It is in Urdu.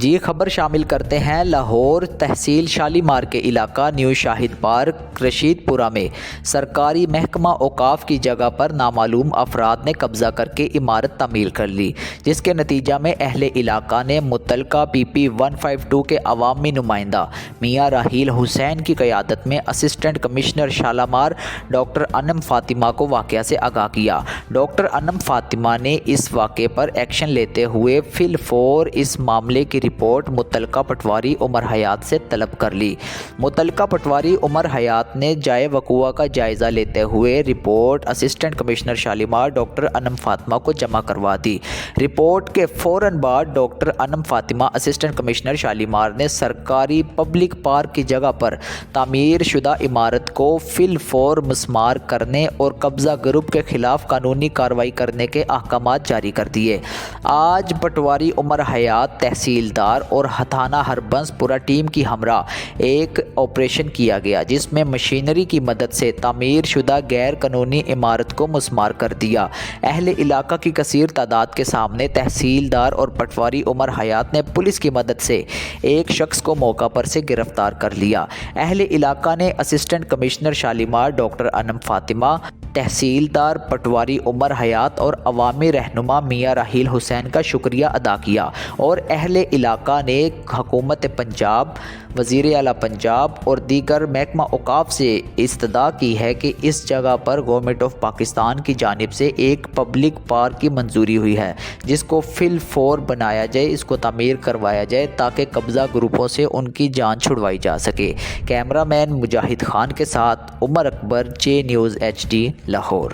جی خبر شامل کرتے ہیں لاہور تحصیل شالیمار کے علاقہ نیو شاہد پارک رشید پورہ میں سرکاری محکمہ اوقاف کی جگہ پر نامعلوم افراد نے قبضہ کر کے عمارت تعمیر کر لی، جس کے نتیجہ میں اہل علاقہ نے متعلقہ PP 152 کے عوامی نمائندہ میاں راحیل حسین کی قیادت میں assistant commissioner Shalimar doctor Anam Fatima کو واقعہ سے آگاہ کیا۔ ڈاکٹر انم فاطمہ نے اس واقعے پر ایکشن لیتے ہوئے فی الفور اس معاملے کی رپورٹ متعلقہ پٹواری عمر حیات سے طلب کر لی۔ متعلقہ پٹواری عمر حیات نے جائے وقوع کا جائزہ لیتے ہوئے report assistant commissioner Shalimar doctor Anam Fatima کو جمع کروا دی۔ رپورٹ کے فوراً بعد doctor Anam Fatima assistant commissioner Shalimar نے سرکاری پبلک پارک کی جگہ پر تعمیر شدہ عمارت کو فی الفور مسمار کرنے اور قبضہ گروپ کے خلاف قانونی کارروائی کرنے کے احکامات جاری کر دیے۔ آج پٹواری عمر حیات تحصیلدار اور تھانہ ہربنس پورہ ٹیم کی ہمراہ ایک آپریشن کیا گیا، جس میں مشینری کی مدد سے تعمیر شدہ غیر قانونی عمارت کو مسمار کر دیا۔ اہل علاقہ کی کثیر تعداد کے سامنے تحصیلدار اور پٹواری عمر حیات نے پولیس کی مدد سے ایک شخص کو موقع پر سے گرفتار کر لیا۔ اہل علاقہ نے assistant commissioner Shalimar doctor Anam Fatima, تحصیلدار پٹواری عمر حیات اور عوامی رہنما میاں راحیل حسین کا شکریہ ادا کیا، اور اہل علاقہ نے حکومت پنجاب، وزیر اعلیٰ پنجاب اور دیگر محکمہ اوقاف سے استدعا کی ہے کہ اس جگہ پر گورنمنٹ آف پاکستان کی جانب سے ایک پبلک پارک کی منظوری ہوئی ہے، جس کو فی الفور بنایا جائے، اس کو تعمیر کروایا جائے تاکہ قبضہ گروپوں سے ان کی جان چھڑوائی جا سکے۔ کیمرہ مین مجاہد خان کے ساتھ عمر اکبر، J News HD لاہور۔